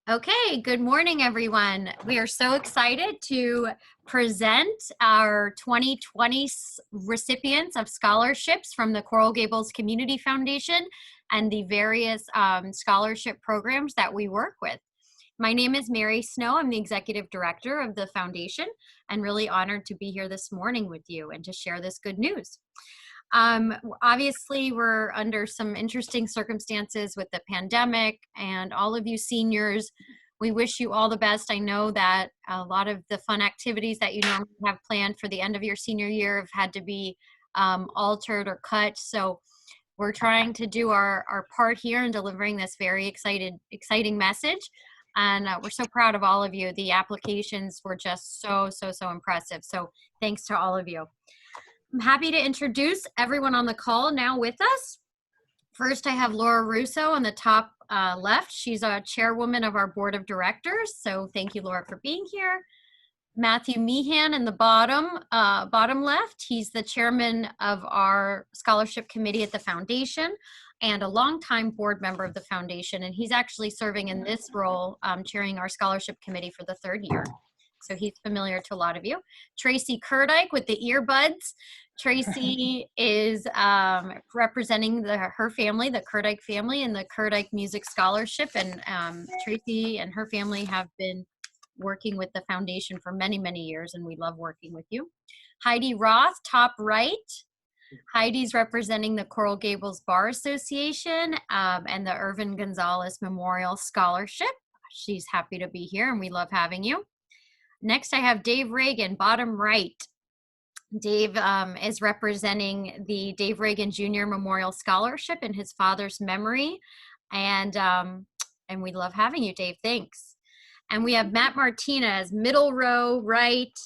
Okay, good morning, everyone. We are so excited to present our 2020 recipients of scholarships from the Coral Gables Community Foundation and the various scholarship programs that we work with. My name is Mary Snow. I'm the executive director of the foundation and really honored to be here this morning with you and to share this good news. Obviously, we're under some interesting circumstances with the pandemic, and all of you seniors, we wish you all the best. I know that a lot of the fun activities that you normally have planned for the end of your senior year have had to be altered or cut. So we're trying to do our part here in delivering this very exciting message. And we're so proud of all of you. The applications were just so impressive. So thanks to all of you. I'm happy to introduce everyone on the call now with us. First, I have Laura Russo on the top left. She's a chairwoman of our board of directors. So thank you, Laura, for being here. Matthew Meehan in the bottom left. He's the chairman of our scholarship committee at the foundation and a longtime board member of the foundation. And he's actually serving in this role, chairing our scholarship committee for the third year. So he's familiar to a lot of you. Tracy Kurdike with the earbuds. Tracy is representing her family, the Kurdike family, and the Kurdike Music Scholarship. And Tracy and her family have been working with the foundation for many years, and we love working with you. Heidi Roth, top right. Heidi's representing the Coral Gables Bar Association and the Irvin Gonzalez Memorial Scholarship. She's happy to be here, and we love having you. Next, I have Dave Reagan, bottom right. Dave is representing the Dave Reagan Jr. Memorial Scholarship in his father's memory, and we love having you, Dave. Thanks. And we have Matt Martinez, middle row, right.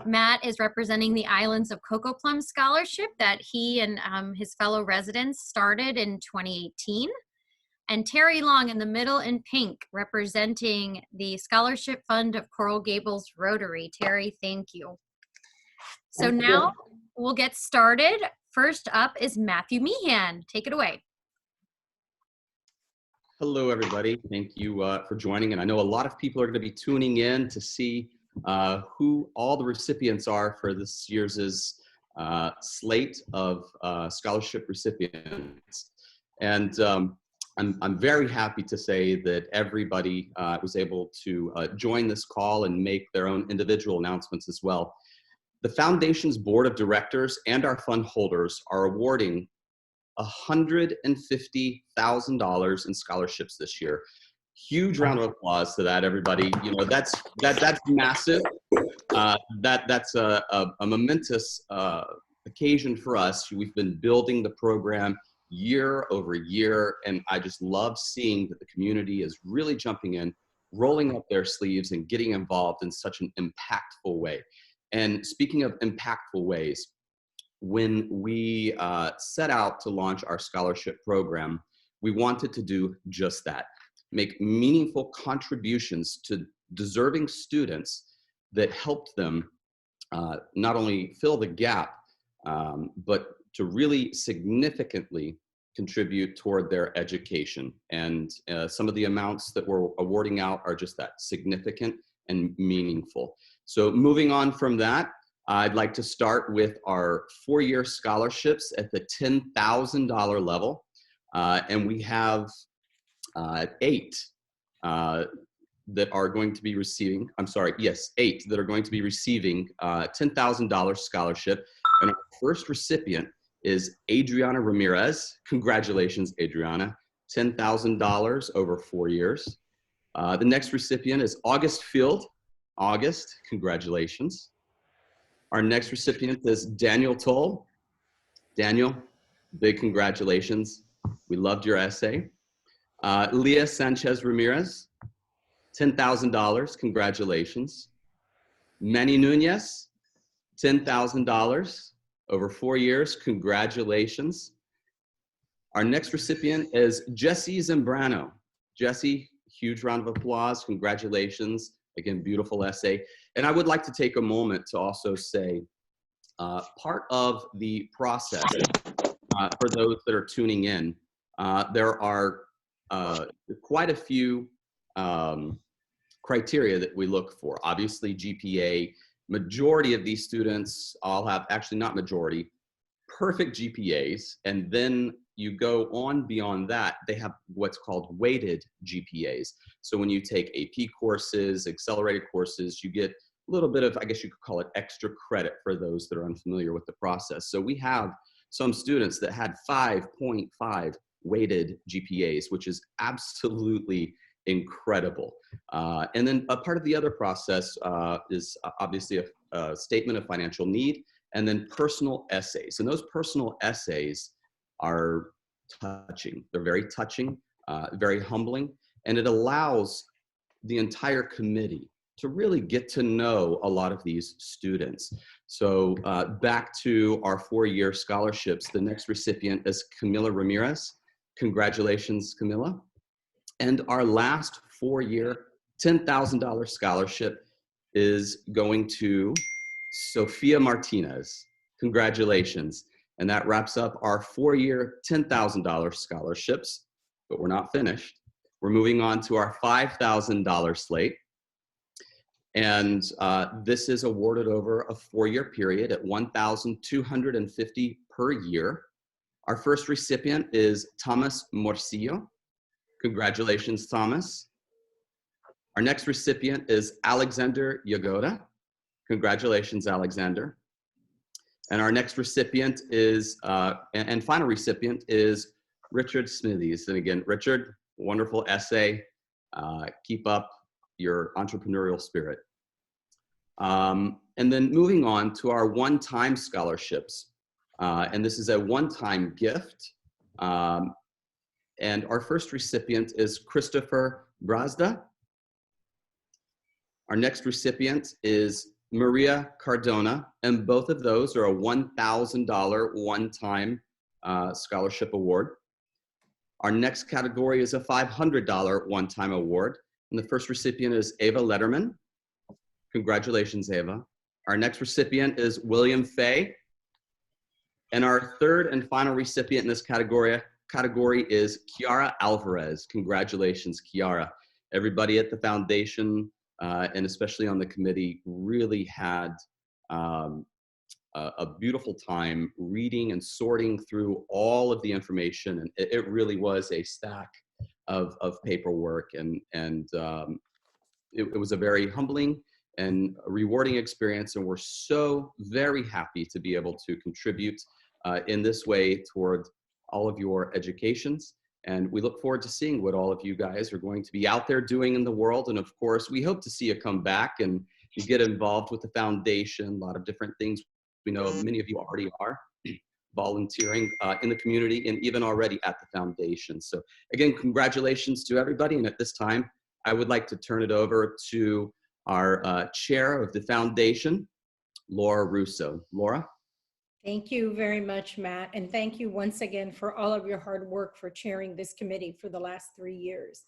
Matt is representing the Islands of Cocoa Plum Scholarship that he and his fellow residents started in 2018. And Terry Long in the middle in pink, representing the Scholarship Fund of Coral Gables Rotary. Terry, thank you. So now we'll get started. First up is Matthew Meehan. Take it away. Hello, everybody. Thank you for joining. And I know a lot of people are going to be tuning in to see who all the recipients are for this year's slate of scholarship recipients. And I'm very happy to say that everybody was able to join this call and make their own individual announcements as well. The foundation's board of directors and our fund holders are awarding $150,000 in scholarships this year. Huge round of applause to that, everybody. You know, that's massive. That's a momentous occasion for us. We've been building the program year over year, and I just love seeing that the community is really jumping in, rolling up their sleeves, and getting involved in such an impactful way. And speaking of impactful ways, when we set out to launch our scholarship program, we wanted to do just that, make meaningful contributions to deserving students that helped them not only fill the gap, but to really significantly contribute toward their education. And some of the amounts that we're awarding out are just that, significant and meaningful. So moving on from that, I'd like to start with our 4-year scholarships at the $10,000 level. And we have 8 that are going to be receiving, 8 that are going to be receiving $10,000 scholarship. And our first recipient is Adriana Ramirez. Congratulations, Adriana. $10,000 over 4 years. The next recipient is August Field. August, congratulations. Our next recipient is Daniel Toll. Daniel, big congratulations. We loved your essay. Leah Sanchez Ramirez, $10,000, congratulations. Manny Nunez, $10,000 over 4 years, congratulations. Our next recipient is Jesse Zambrano. Jesse, huge round of applause, congratulations. Again, beautiful essay. And I would like to take a moment to also say, part of the process, for those that are tuning in, there are quite a few criteria that we look for. Obviously, GPA, majority of these students all have, actually not majority, perfect GPAs. And then you go on beyond that, they have what's called weighted GPAs. So when you take AP courses, accelerated courses, you get a little bit of, I guess you could call it extra credit for those that are unfamiliar with the process. So we have some students that had 5.5 weighted GPAs, which is absolutely incredible. And then a part of the other process is obviously a statement of financial need, and then personal essays. And those personal essays are touching. They're very touching, very humbling, and it allows the entire committee to really get to know a lot of these students. So back to our 4-year scholarships, the next recipient is Camila Ramirez. Congratulations, Camila. And our last 4-year $10,000 scholarship is going to Sophia Martinez. Congratulations. And that wraps up our 4-year $10,000 scholarships, but we're not finished. We're moving on to our $5,000 slate. And this is awarded over a 4-year period at $1,250 per year. Our first recipient is Thomas Morcillo. Congratulations, Thomas. Our next recipient is Alexander Yagoda. Congratulations, Alexander. And our next recipient is, and final recipient is Richard Smithies. And again, Richard, wonderful essay. Keep up your entrepreneurial spirit. And then moving on to our one-time scholarships. And this is a one-time gift. And our first recipient is Christopher Brazda. Our next recipient is Maria Cardona, and both of those are a $1,000 one-time scholarship award. Our next category is a $500 one-time award, and the first recipient is Ava Letterman. Congratulations, Ava. Our next recipient is William Fay, and our third and final recipient in this category is Kiara Alvarez. Congratulations, Kiara. Everybody at the foundation and especially on the committee really had a beautiful time reading and sorting through all of the information. And it really was a stack of paperwork, and it was a very humbling and rewarding experience. And we're so very happy to be able to contribute in this way toward all of your educations. And we look forward to seeing what all of you guys are going to be out there doing in the world. And of course, we hope to see you come back and you get involved with the foundation, a lot of different things. We know many of you already are volunteering in the community and even already at the foundation. So again, congratulations to everybody. And at this time, I would like to turn it over to our chair of the foundation, Laura Russo. Laura? Thank you very much, Matt. And thank you once again for all of your hard work for chairing this committee for the last 3 years.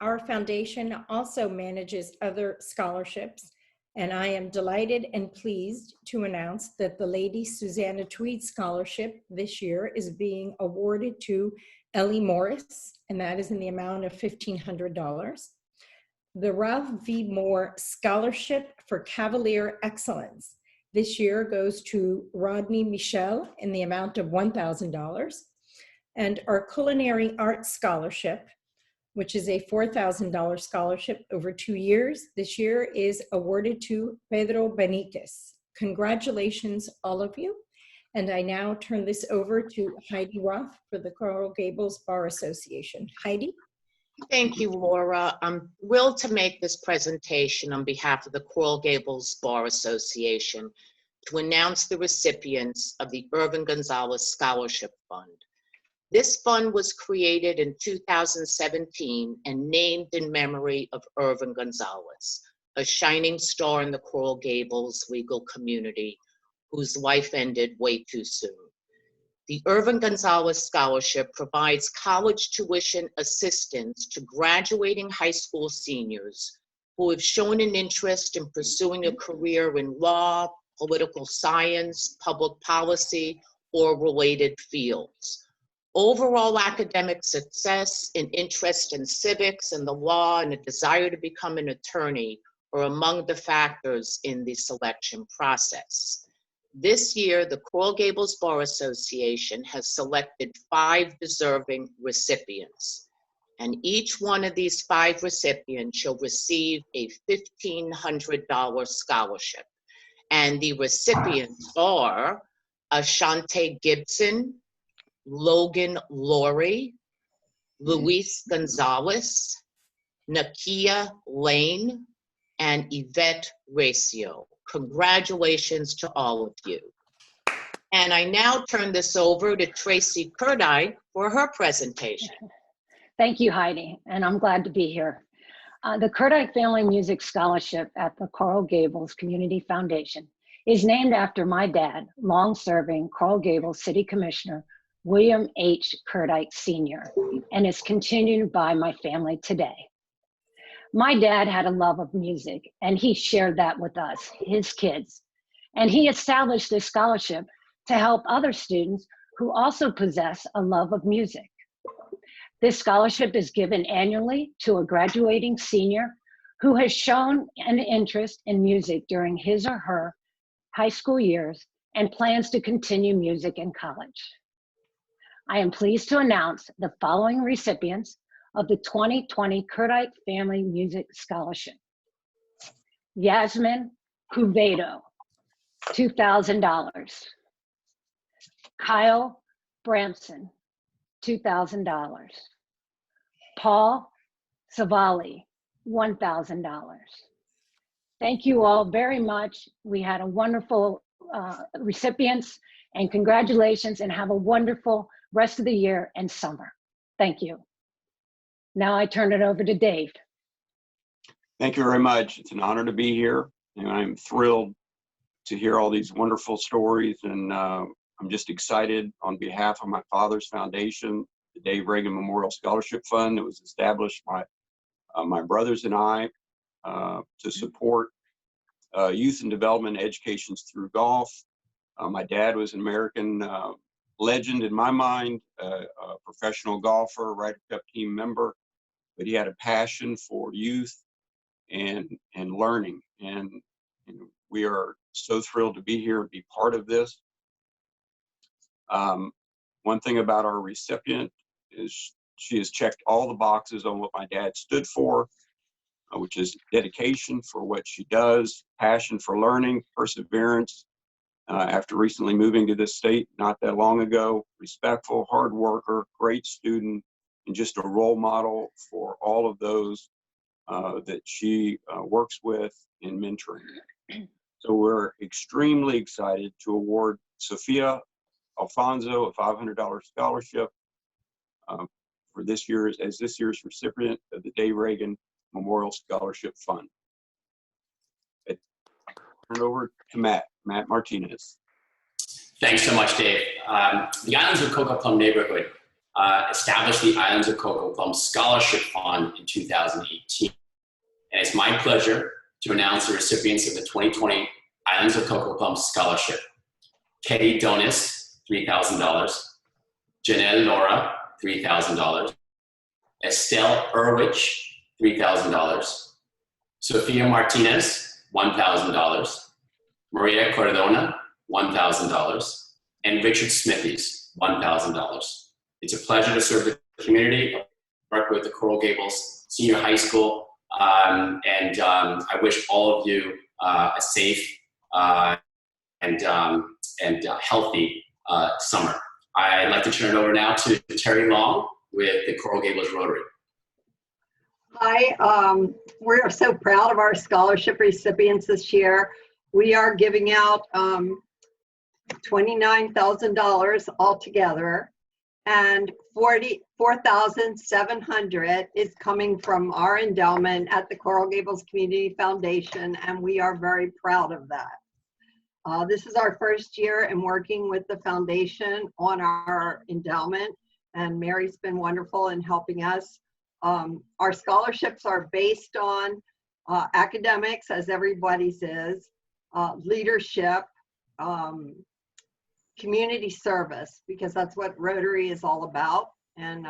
Our foundation also manages other scholarships, and I am delighted and pleased to announce that the Lady Susanna Tweed Scholarship this year is being awarded to Ellie Morris, and that is in the amount of $1,500. The Ralph V. Moore Scholarship for Cavalier Excellence this year goes to Rodney Michel in the amount of $1,000. And our Culinary Arts Scholarship, which is a $4,000 scholarship over 2 years, this year is awarded to Pedro Benitez. Congratulations, all of you. And I now turn this over to Heidi Roth for the Coral Gables Bar Association. Heidi? Thank you, Laura. I'm thrilled to make this presentation on behalf of the Coral Gables Bar Association to announce the recipients of the Irvin Gonzalez Scholarship Fund. This fund was created in 2017 and named in memory of Irvin Gonzalez, a shining star in the Coral Gables legal community whose life ended way too soon. The Irvin Gonzalez Scholarship provides college tuition assistance to graduating high school seniors who have shown an interest in pursuing a career in law, political science, public policy, or related fields. Overall academic success, an interest in civics and the law, and a desire to become an attorney are among the factors in the selection process. This year, the Coral Gables Bar Association has selected 5 deserving recipients, and each one of these 5 recipients shall receive a $1,500 scholarship. And the recipients are Ashante Gibson, Logan Laurie, Luis Gonzalez, Nakia Lane, and Yvette Racio. Congratulations to all of you. And I now turn this over to Tracy Kurdai for her presentation. Thank you, Heidi, and I'm glad to be here. The Kurdai Family Music Scholarship at the Coral Gables Community Foundation is named after my dad, long-serving Coral Gables City Commissioner William H. Kurdai Sr., and is continued by my family today. My dad had a love of music, and he shared that with us, his kids. And he established this scholarship to help other students who also possess a love of music. This scholarship is given annually to a graduating senior who has shown an interest in music during his or her high school years and plans to continue music in college. I am pleased to announce the following recipients of the 2020 Kurdai Family Music Scholarship. Yasmin Cuvedo, $2,000. Kyle Bramson, $2,000. Paul Savali, $1,000. Thank you all very much. We had a wonderful recipients, and congratulations, and have a wonderful rest of the year and summer. Thank you. Now I turn it over to Dave. Thank you very much. It's an honor to be here, and I'm thrilled to hear all these wonderful stories, and I'm just excited on behalf of my father's foundation, the Dave Reagan Memorial Scholarship Fund that was established by my brothers and I to support youth and development educations through golf. My dad was an American legend in my mind, a professional golfer, Ryder Cup team member, but he had a passion for youth and learning. And we are so thrilled to be here and be part of this. One thing about our recipient is she has checked all the boxes on what my dad stood for, which is dedication for what she does, passion for learning, perseverance. After recently moving to this state not that long ago, respectful, hard worker, great student, and just a role model for all of those that she works with in mentoring. So we're extremely excited to award Sophia Alfonso a $500 scholarship for this year's recipient of the Dave Reagan Memorial Scholarship Fund. I turn it over to Matt Martinez. Thanks so much, Dave. The Islands of Cocoa Plum neighborhood established the Islands of Cocoa Plum Scholarship Fund in 2018. And it's my pleasure to announce the recipients of the 2020 Islands of Cocoa Plum Scholarship. Teddy Donis, $3,000. Janelle Laura, $3,000. Estelle Erwich, $3,000. Sophia Martinez, $1,000. Maria Cordona, $1,000. And Richard Smithies, $1,000. It's a pleasure to serve the community, work with the Coral Gables Senior High School, and I wish all of you a safe and healthy summer. I'd like to turn it over now to Terry Long with the Coral Gables Rotary. Hi, we're so proud of our scholarship recipients this year. We are giving out $29,000 altogether, and $44,700 is coming from our endowment at the Coral Gables Community Foundation, and we are very proud of that. This is our first year in working with the foundation on our endowment, and Mary's been wonderful in helping us. Our scholarships are based on academics, as everybody's is, leadership, community service, because that's what Rotary is all about. And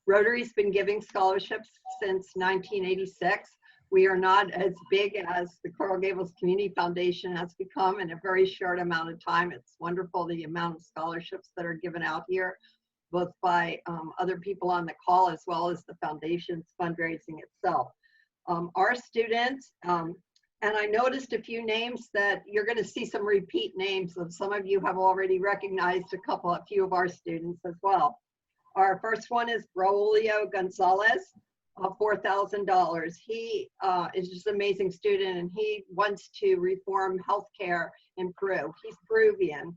Rotary's been giving scholarships since 1986. We are not as big as the Coral Gables Community Foundation has become in a very short amount of time. It's wonderful the amount of scholarships that are given out here, both by other people on the call as well as the foundation's fundraising itself. Our students, and I noticed a few names that you're going to see some repeat names of. Some of you have already recognized a few of our students as well. Our first one is Braulio Gonzalez, $4,000. He is just an amazing student, and he wants to reform healthcare in Peru. He's Peruvian.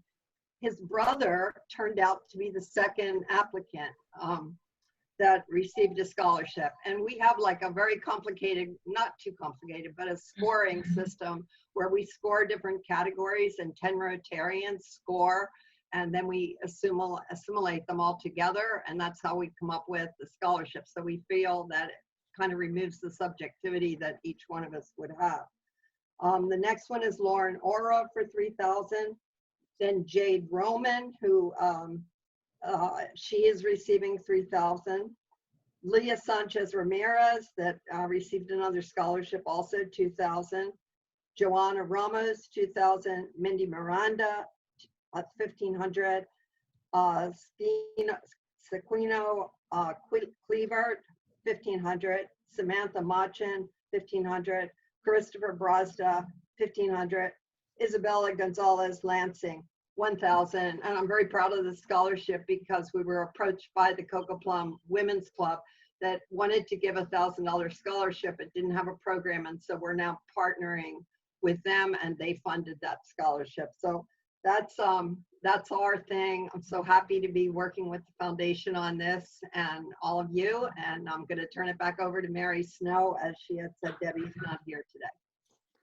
His brother turned out to be the second applicant that received a scholarship. And we have like a very complicated, not too complicated, but a scoring system where we score different categories and 10 Rotarians score, and then we assimilate them all together. And that's how we come up with the scholarship. So we feel that it kind of removes the subjectivity that each one of us would have. The next one is Lauren Ora for $3,000. Then Jade Roman, who she is receiving $3,000. Leah Sanchez Ramirez that received another scholarship, also $2,000. Joanna Ramos, $2,000. Mindy Miranda, $1,500. Sequino Cleaver, $1,500. Samantha Machin, $1,500. Christopher Brazda, $1,500. Isabella Gonzalez Lansing, $1,000. And I'm very proud of the scholarship because we were approached by the Cocoa Plum Women's Club that wanted to give $1,000 scholarship. It didn't have a program, and so we're now partnering with them, and they funded that scholarship. So that's our thing. I'm so happy to be working with the foundation on this and all of you. And I'm going to turn it back over to Mary Snow. As she had said, Debbie's not here today.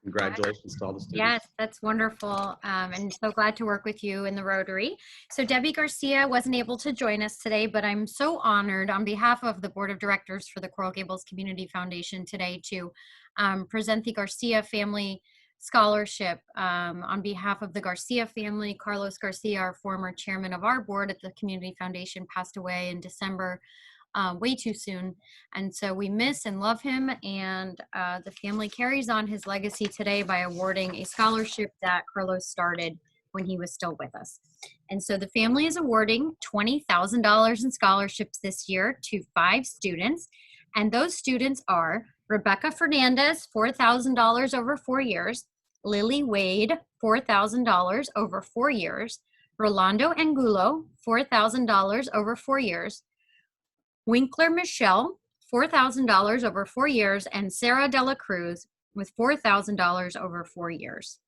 Congratulations to all the students. Yes, that's wonderful. And so glad to work with you in the Rotary. So Debbie Garcia wasn't able to join us today, but I'm so honored on behalf of the Board of Directors for the Coral Gables Community Foundation today to present the Garcia Family Scholarship. On behalf of the Garcia family, Carlos Garcia, our former chairman of our board at the Community Foundation, passed away in December. Way too soon, and so we miss and love him, and the family carries on his legacy today by awarding a scholarship that Carlos started when he was still with us. And so the family is awarding $20,000 in scholarships this year to 5 students, and those students are Rebecca Fernandez, $4,000 over 4 years, Lily Wade, $4,000 over 4 years, Rolando Angulo, $4,000 over 4 years, Winkler Michelle, $4,000 over 4 years, and Sarah Dela Cruz with $4,000 over 4 years.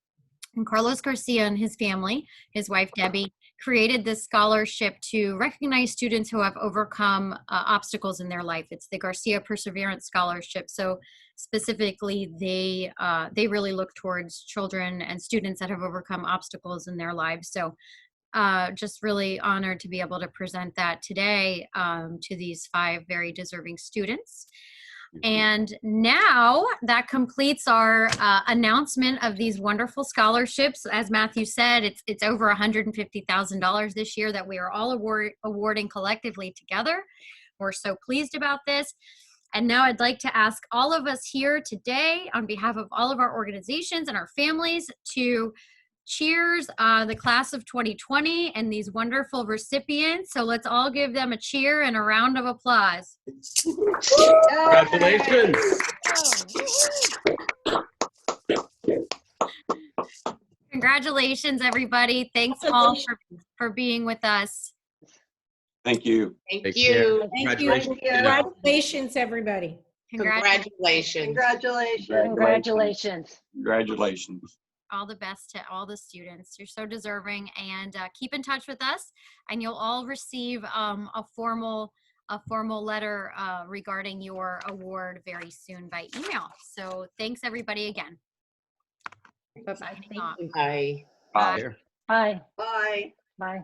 And Carlos Garcia and his family, his wife Debbie, created this scholarship to recognize students who have overcome obstacles in their life. It's the Garcia Perseverance Scholarship. So specifically, they really look towards children and students that have overcome obstacles in their lives. So just really honored to be able to present that today to these 5 very deserving students. And now that completes our announcement of these wonderful scholarships. As Matthew said, it's over $150,000 this year that we are all awarding collectively together. We're so pleased about this. And now I'd like to ask all of us here today on behalf of all of our organizations and our families to cheers the class of 2020 and these wonderful recipients. So let's all give them a cheer and a round of applause. Congratulations. Congratulations, everybody. Thanks all for being with us. Thank you. Thank Take you. care. Thank you. Congratulations. Congratulations, everybody. Congratulations. Congratulations. Congratulations. Congratulations. All the best to all the students. You're so deserving, and keep in touch with us, and you'll all receive a formal letter regarding your award very soon by email. So thanks everybody again. Bye-bye. Bye. Bye. Bye. Bye. Bye.